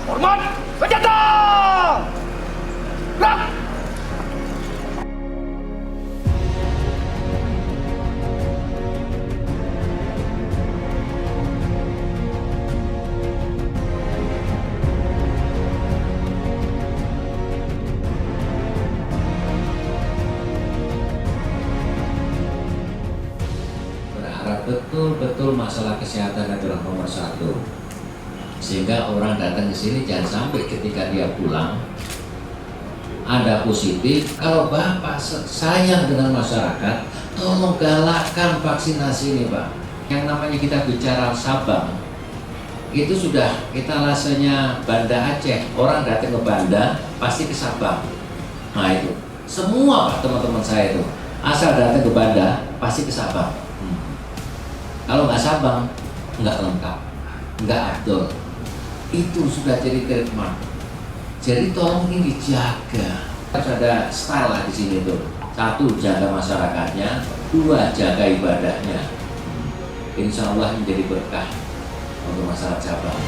Hormat, senjata! Gerak! Berharap betul-betul masalah kesehatan adalah nomor satu, sehingga orang datang ke sini jangan sampai ketika dia pulang ada positif. Kalau Bapak sayang dengan masyarakat, tolong galakkan vaksinasi ini, Pak. Yang namanya kita bicara Sabang, itu sudah kita rasanya Banda Aceh. Orang datang ke Banda pasti ke Sabang. Nah itu semua, Pak, teman-teman saya itu asal datang ke Banda pasti ke Sabang. Kalau nggak Sabang, nggak lengkap, nggak afdol. Itu sudah jadi trademark. Jadi tolong ini dijaga. Harus ada style lah di sini tuh. Satu, jaga masyarakatnya. Dua, jaga ibadahnya. Insya Allah menjadi berkah untuk masyarakat Sabang.